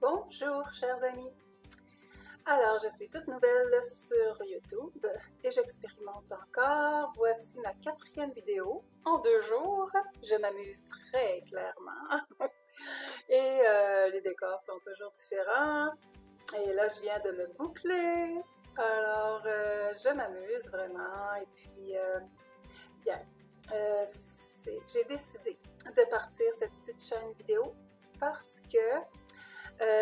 Bonjour chers amis! Alors je suis toute nouvelle sur YouTube et j'expérimente encore. Voici ma 4e vidéo en 2 jours. Je m'amuse très clairement et les décors sont toujours différents. Et là je viens de me boucler. Alors je m'amuse vraiment et puis bien. J'ai décidé de partir cette petite chaîne vidéo parce que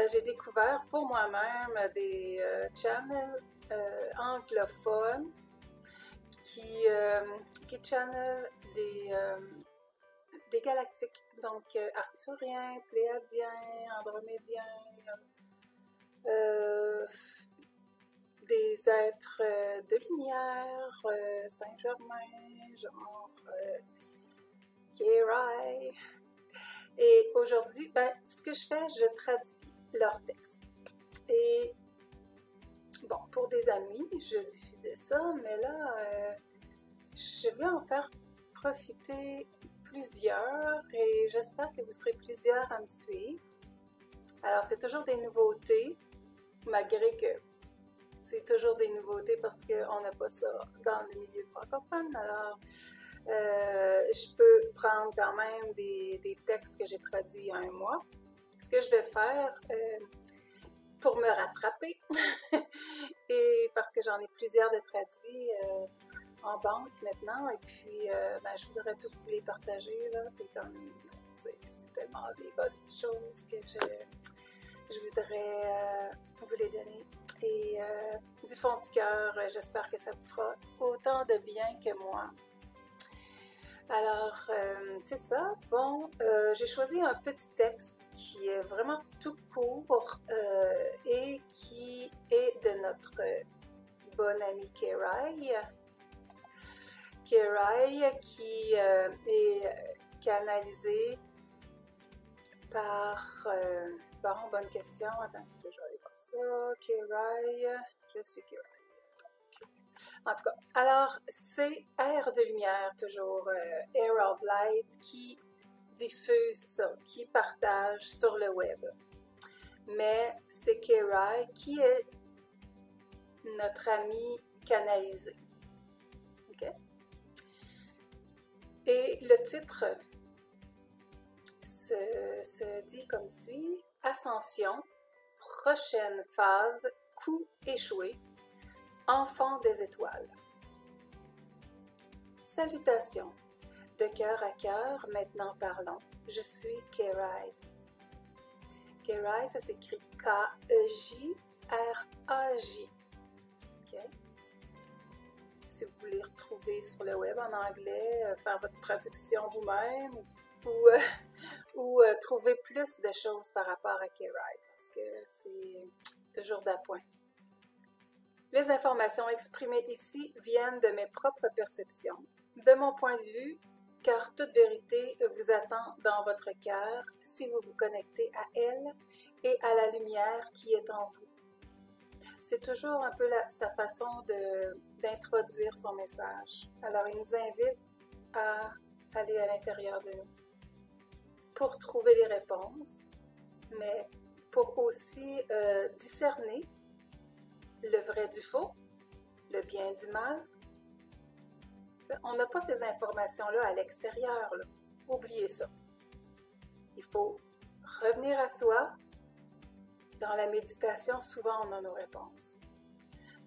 j'ai découvert pour moi-même des channels anglophones qui channelent des galactiques, donc arthuriens, pléadiens, andromédiens, des êtres de lumière, Saint-Germain, genre Kerai. Et aujourd'hui, ce que je fais, je traduis leur texte. Et bon, pour des amis, je diffusais ça, mais là, je veux en faire profiter plusieurs et j'espère que vous serez plusieurs à me suivre. Alors, c'est toujours des nouveautés, malgré que c'est toujours des nouveautés parce qu'on n'a pas ça dans le milieu francophone. Alors, je peux prendre quand même des textes que j'ai traduits il y a un mois. Ce que je vais faire pour me rattraper, et parce que j'en ai plusieurs de traduits en banque maintenant, et puis je voudrais tous vous les partager, là, c'est tellement des bonnes choses que je voudrais vous les donner. Et du fond du cœur, j'espère que ça vous fera autant de bien que moi. Alors, c'est ça. Bon, j'ai choisi un petit texte qui est vraiment tout court et qui est de notre bonne amie Kerai. Kerai qui est canalisée par... bon, bonne question. Attends un petit peu, je vais aller voir ça. Kerai, je suis Kerai. En tout cas, alors c'est Air de Lumière, toujours Air of Light, qui diffuse ça, qui partage sur le web. Mais c'est Kerai qui est notre ami canalisé. Okay? Et le titre se dit comme suit: Ascension, prochaine phase, coup échoué. Enfant des étoiles. Salutations. De cœur à cœur, maintenant parlons. Je suis Kerai. Kerai, ça s'écrit K-E-J-R-A-J. Okay. Si vous voulez retrouver sur le web en anglais, faire votre traduction vous-même ou trouver plus de choses par rapport à Kerai, parce que c'est toujours d'appoint. Les informations exprimées ici viennent de mes propres perceptions, de mon point de vue, car toute vérité vous attend dans votre cœur si vous vous connectez à elle et à la lumière qui est en vous. C'est toujours un peu sa façon d'introduire son message. Alors, il nous invite à aller à l'intérieur de nous pour trouver les réponses, mais pour aussi discerner le vrai du faux, le bien du mal. On n'a pas ces informations-là à l'extérieur. Oubliez ça. Il faut revenir à soi. Dans la méditation, souvent, on a nos réponses.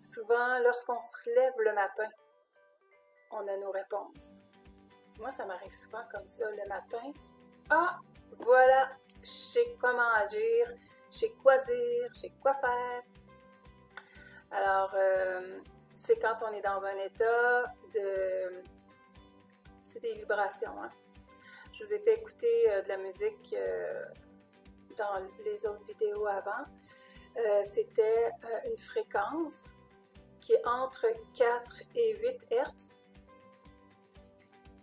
Souvent, lorsqu'on se lève le matin, on a nos réponses. Moi, ça m'arrive souvent comme ça le matin. Ah, voilà, je sais comment agir, je sais quoi dire, je sais quoi faire. Alors, c'est quand on est dans un état de... C'est des vibrations, hein? Je vous ai fait écouter de la musique dans les autres vidéos avant. C'était une fréquence qui est entre 4 et 8 Hz.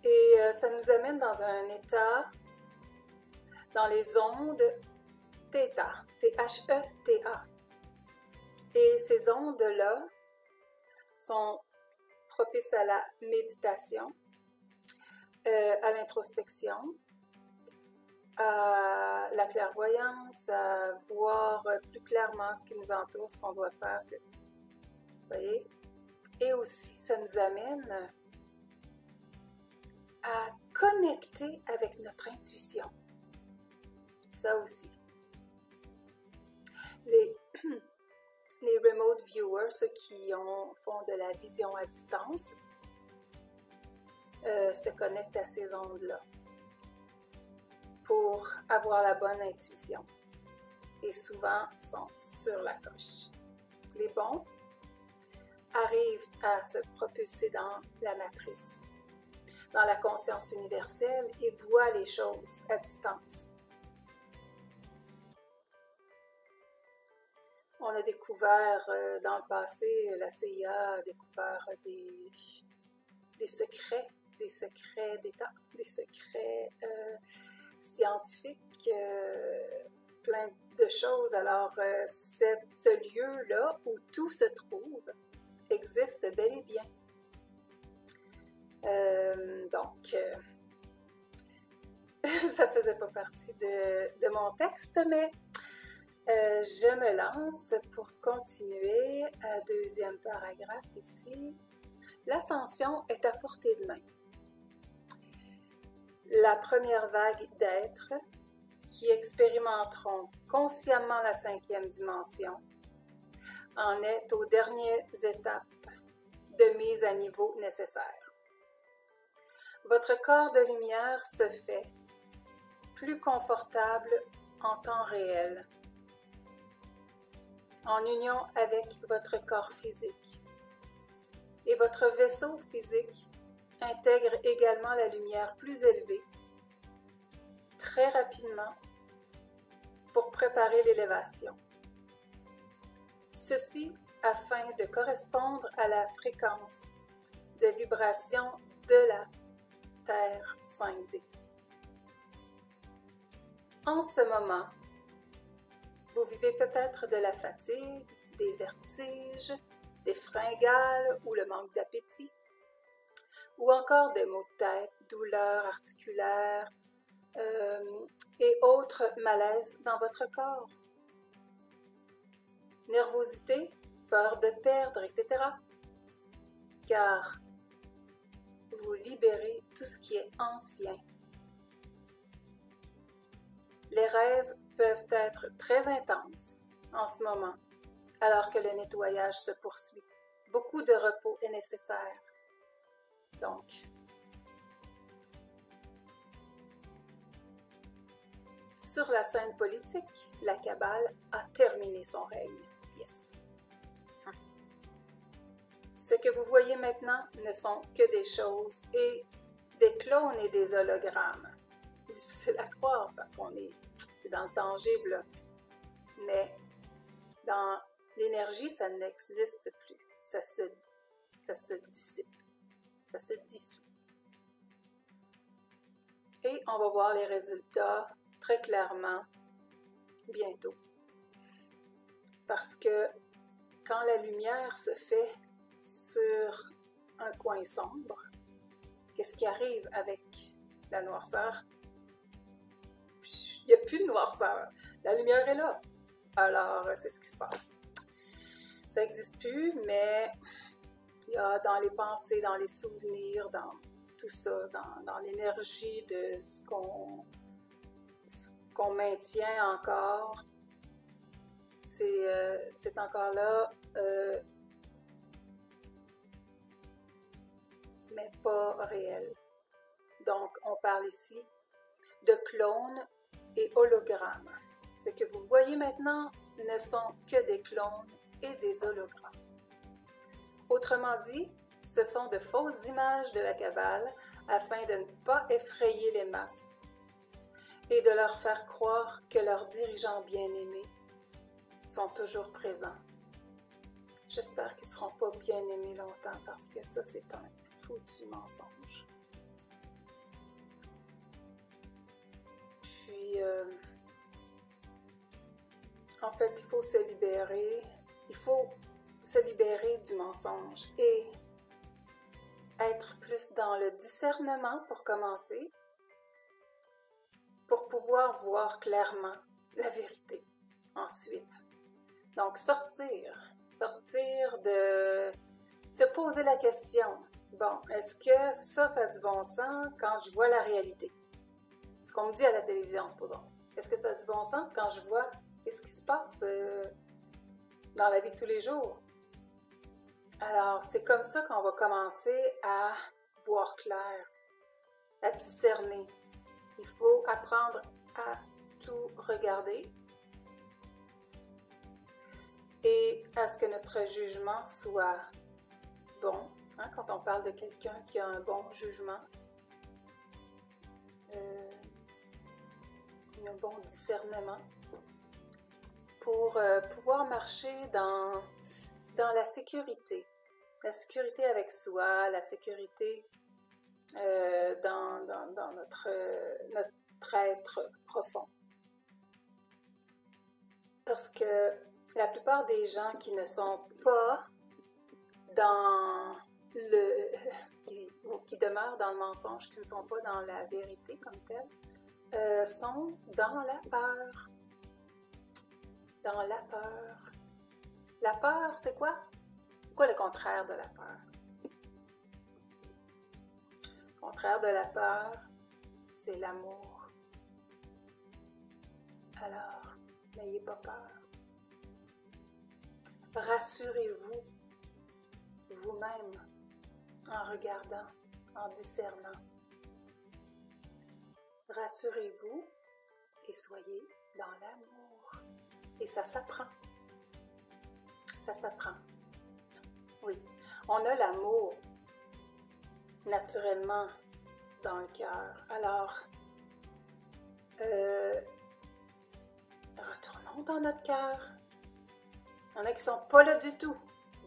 Et ça nous amène dans un état, dans les ondes Theta, T-H-E-T-A. Et ces ondes-là sont propices à la méditation, à l'introspection, à la clairvoyance, à voir plus clairement ce qui nous entoure, ce qu'on doit faire. Vous voyez? Et aussi, ça nous amène à connecter avec notre intuition. Ça aussi. Les remote viewers, ceux qui font de la vision à distance, se connectent à ces ondes-là pour avoir la bonne intuition. Et souvent, sont sur la coche. Les bons arrivent à se propulser dans la matrice, dans la conscience universelle et voient les choses à distance. On a découvert dans le passé, la CIA a découvert des secrets d'État, des secrets scientifiques, plein de choses. Alors, ce lieu-là où tout se trouve existe bel et bien. Donc, ça faisait pas partie de mon texte, mais je me lance pour continuer. Deuxième paragraphe ici. L'ascension est à portée de main. La première vague d'êtres qui expérimenteront consciemment la 5e dimension en est aux dernières étapes de mise à niveau nécessaire. Votre corps de lumière se fait plus confortable en temps réel, en union avec votre corps physique. Et votre vaisseau physique intègre également la lumière plus élevée, très rapidement, pour préparer l'élévation. Ceci afin de correspondre à la fréquence de vibration de la Terre 5D. En ce moment, vous vivez peut-être de la fatigue, des vertiges, des fringales ou le manque d'appétit, ou encore des maux de tête, douleurs articulaires et autres malaises dans votre corps. Nervosité, peur de perdre, etc. Car vous libérez tout ce qui est ancien. Les rêves peuvent être très intenses en ce moment, alors que le nettoyage se poursuit. Beaucoup de repos est nécessaire. Donc, sur la scène politique, la Kabbale a terminé son règne. Yes. Ce que vous voyez maintenant ne sont que des choses et des clones et des hologrammes. C'est difficile à croire parce c'est dans le tangible, mais dans l'énergie, ça n'existe plus. Ça se dissipe, ça se dissout. Et on va voir les résultats très clairement bientôt. Parce que quand la lumière se fait sur un coin sombre, qu'est-ce qui arrive avec la noirceur? Il n'y a plus de noirceur. La lumière est là. Alors, c'est ce qui se passe. Ça n'existe plus, mais il y a dans les pensées, dans les souvenirs, dans tout ça, dans l'énergie de ce qu'on maintient encore. C'est encore là, mais pas réel. Donc, on parle ici de clones et hologrammes. Ce que vous voyez maintenant ne sont que des clones et des hologrammes. Autrement dit, ce sont de fausses images de la Kabbale afin de ne pas effrayer les masses et de leur faire croire que leurs dirigeants bien-aimés sont toujours présents. J'espère qu'ils ne seront pas bien-aimés longtemps parce que ça, c'est un foutu mensonge. Puis, en fait, il faut se libérer. Il faut se libérer du mensonge et être plus dans le discernement pour commencer, pour pouvoir voir clairement la vérité ensuite. Donc, sortir de se poser la question, bon, est-ce que ça a du bon sens quand je vois la réalité? Ce qu'on me dit à la télévision, supposons. Est-ce que ça a du bon sens quand je vois ce qui se passe dans la vie de tous les jours? Alors, c'est comme ça qu'on va commencer à voir clair, à discerner. Il faut apprendre à tout regarder et à ce que notre jugement soit bon. Hein, quand on parle de quelqu'un qui a un bon jugement, un bon discernement, pour pouvoir marcher dans la sécurité. La sécurité avec soi, la sécurité dans notre être profond. Parce que la plupart des gens qui ne sont pas dans qui demeurent dans le mensonge, qui ne sont pas dans la vérité comme telle, sont dans la peur. Dans la peur. La peur, c'est quoi? C'est quoi le contraire de la peur? Le contraire de la peur, c'est l'amour. Alors, n'ayez pas peur. Rassurez-vous vous-même en regardant, en discernant. Rassurez-vous et soyez dans l'amour. Et ça s'apprend. Ça s'apprend. Oui, on a l'amour naturellement dans le cœur. Alors, retournons dans notre cœur. Il y en a qui ne sont pas là du tout.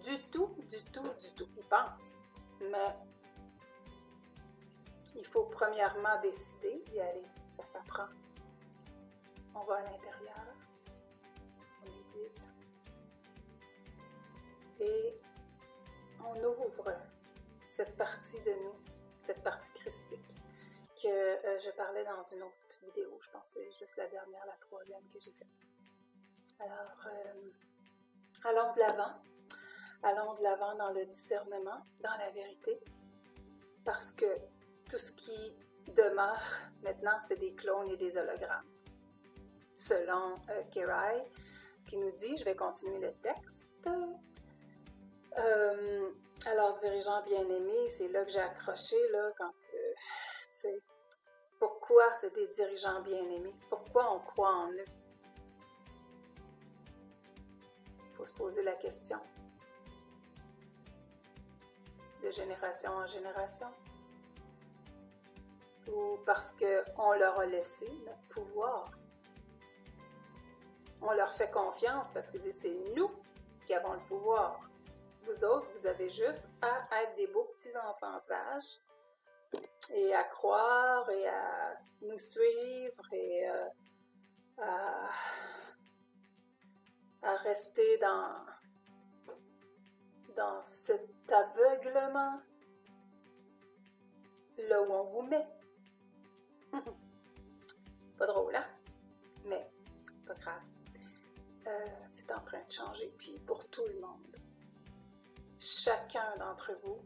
Du tout. Ils pensent. Mais il faut premièrement décider d'y aller. Ça s'apprend. On va à l'intérieur. On médite. Et on ouvre cette partie de nous, cette partie christique, que je parlais dans une autre vidéo. Je pense que c'est juste la dernière, la troisième que j'ai faite. Alors, allons de l'avant. Allons de l'avant dans le discernement, dans la vérité, parce que tout ce qui demeure maintenant, c'est des clones et des hologrammes. Selon Kerai, qui nous dit, je vais continuer le texte. Alors, dirigeants bien-aimés, c'est là que j'ai accroché, là, quand c'est pourquoi c'est des dirigeants bien-aimés? Pourquoi on croit en eux? Il faut se poser la question. De génération en génération, ou parce qu'on leur a laissé notre pouvoir. On leur fait confiance parce que c'est nous qui avons le pouvoir. Vous autres, vous avez juste à être des beaux petits enfants sages et à croire et à nous suivre et à rester dans cet aveuglement là où on vous met. Pas drôle, hein? Mais pas grave. C'est en train de changer, puis pour tout le monde. Chacun d'entre vous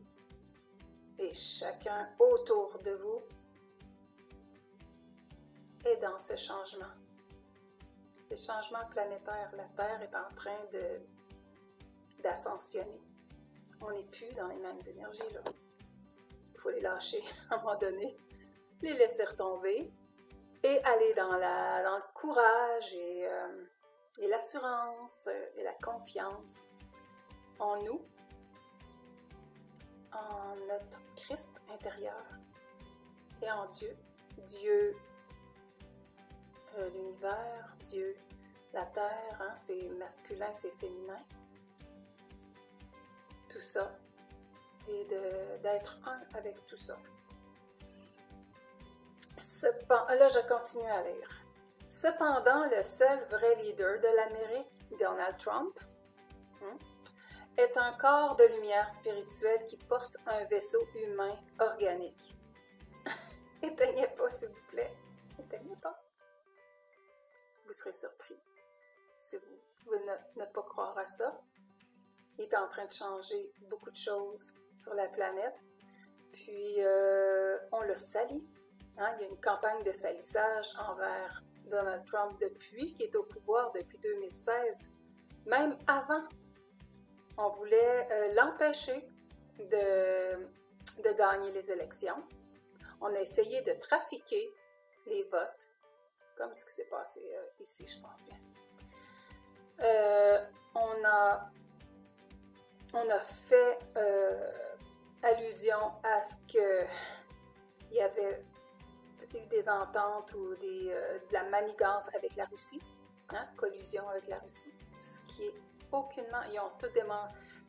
et chacun autour de vous est dans ce changement. Le changement planétaire, la Terre est en train d'ascensionner. On n'est plus dans les mêmes énergies, là. Il faut les lâcher à un moment donné, les laisser retomber et aller dans le courage et l'assurance et la confiance en nous, en notre Christ intérieur et en Dieu. Dieu, l'univers, Dieu, la terre, hein, c'est masculin, c'est féminin. Tout ça, et d'être un avec tout ça. Là, je continue à lire. Cependant, le seul vrai leader de l'Amérique, Donald Trump, est un corps de lumière spirituelle qui porte un vaisseau humain organique. Éteignez pas, s'il vous plaît. Éteignez pas. vous serez surpris. Si vous pouvez ne pas croire à ça, il est en train de changer beaucoup de choses sur la planète. Puis, on le salit. Hein? Il y a une campagne de salissage envers Donald Trump depuis qu'il est au pouvoir, depuis 2016. Même avant, on voulait l'empêcher de gagner les élections. On a essayé de trafiquer les votes, comme ce qui s'est passé ici, je pense bien. On a fait allusion à ce qu'il y avait eu des ententes ou de la manigance avec la Russie, hein, collusion avec la Russie, ce qui est aucunement, ils ont tout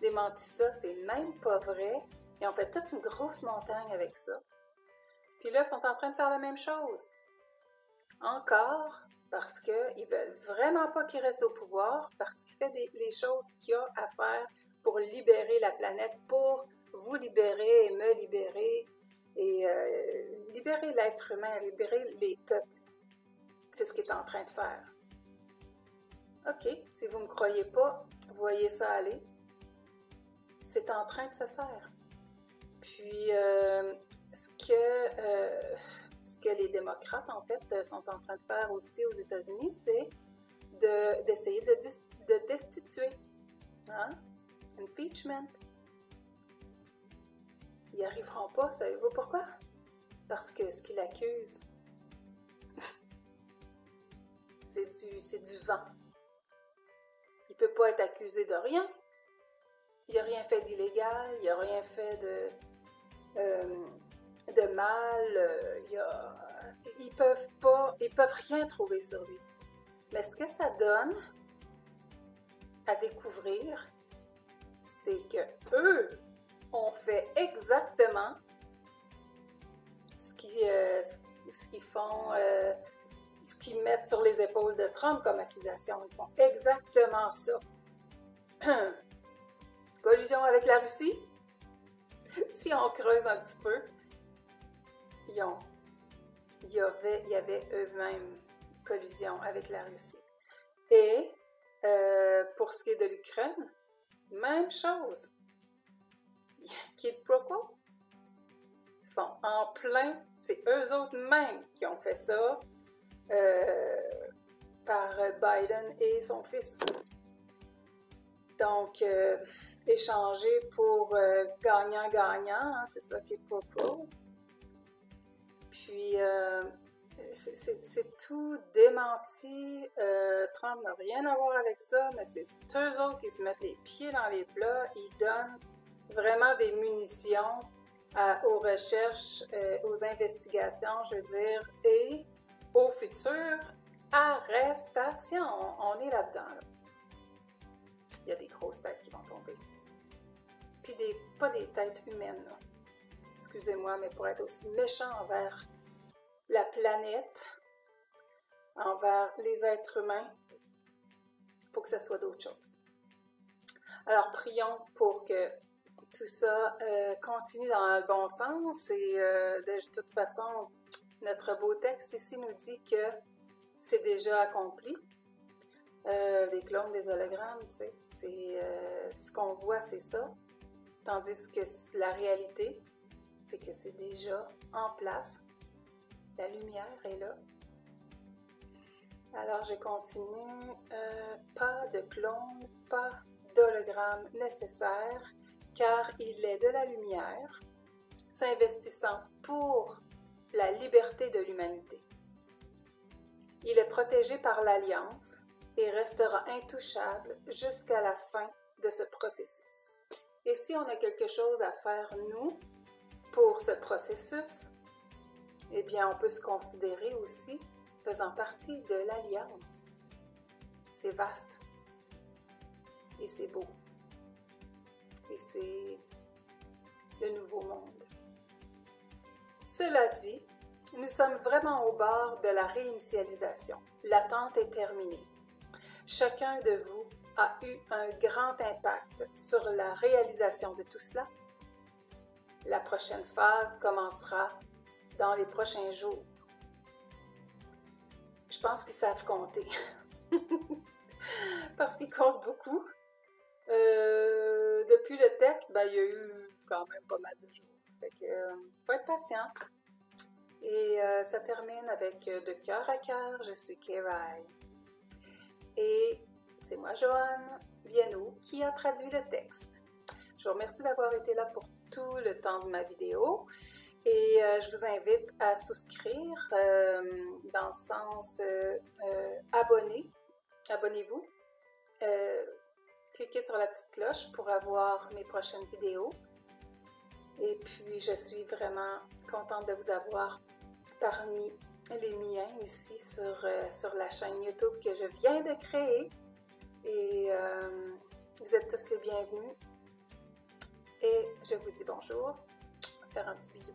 démenti ça, c'est même pas vrai. Ils ont fait toute une grosse montagne avec ça. Puis là, ils sont en train de faire la même chose. Encore, parce qu'ils veulent vraiment pas qu'il reste au pouvoir, parce qu'il fait les choses qu'il a à faire pour libérer la planète, pour vous libérer et me libérer, et libérer l'être humain, libérer les peuples. C'est ce qu'il est en train de faire. OK, si vous ne me croyez pas, voyez ça aller. C'est en train de se faire. Puis, ce que les démocrates, en fait, sont en train de faire aussi aux États-Unis, c'est d'essayer de destituer. Hein? Impeachment. Ils n'y arriveront pas, savez-vous pourquoi? Parce que ce qu'ils accusent, c'est du vent. Il ne peut pas être accusé de rien. Il n'a rien fait d'illégal, il n'a rien fait de mal. Ils peuvent rien trouver sur lui. Mais ce que ça donne à découvrir, c'est que eux ont fait exactement ce qu'ils font, ce qu'ils mettent sur les épaules de Trump comme accusation. Ils font exactement ça. Collusion avec la Russie? Si on creuse un petit peu, il y avait eux-mêmes collusion avec la Russie. Et pour ce qui est de l'Ukraine, même chose. Quid pro quo? Ils sont en plein, c'est eux autres mêmes qui ont fait ça par Biden et son fils. Donc, échanger pour gagnant-gagnant, hein, c'est ça qui est pro. Puis, c'est tout démenti. Trump n'a rien à voir avec ça, mais c'est eux autres qui se mettent les pieds dans les plats. Ils donnent vraiment des munitions aux recherches, aux investigations, je veux dire, et aux futures arrestations. On est là-dedans, là. Il y a des grosses têtes qui vont tomber. Puis pas des têtes humaines, là. Excusez-moi, mais pour être aussi méchant envers la planète, envers les êtres humains, il faut que ce soit d'autres choses. Alors, prions pour que tout ça continue dans le bon sens et de toute façon, notre beau texte ici nous dit que c'est déjà accompli. Les clones, des hologrammes, tu sais, ce qu'on voit, c'est ça. Tandis que la réalité, c'est que c'est déjà en place. La lumière est là. Alors, je continue. Pas de clone, pas d'hologramme nécessaire, car il est de la lumière, s'investissant pour la liberté de l'humanité. Il est protégé par l'Alliance et restera intouchable jusqu'à la fin de ce processus. Et si on a quelque chose à faire, nous, pour ce processus, eh bien, on peut se considérer aussi faisant partie de l'Alliance. C'est vaste. Et c'est beau. Et c'est le nouveau monde. Cela dit, nous sommes vraiment au bord de la réinitialisation. L'attente est terminée. Chacun de vous a eu un grand impact sur la réalisation de tout cela. La prochaine phase commencera dans les prochains jours. Je pense qu'ils savent compter. Parce qu'ils comptent beaucoup. Depuis le texte, ben, il y a eu quand même pas mal de jours. Fait que, faut être patient. Et ça termine avec de cœur à cœur, je suis Kéraï. Et c'est moi, Joanne Viano, qui a traduit le texte. Je vous remercie d'avoir été là pour tout le temps de ma vidéo. Et je vous invite à souscrire dans le sens abonnez-vous. Cliquez sur la petite cloche pour avoir mes prochaines vidéos. Et puis, je suis vraiment contente de vous avoir parmi les miens ici sur la chaîne YouTube que je viens de créer. Et vous êtes tous les bienvenus. Et je vous dis bonjour. On va faire un petit bisou.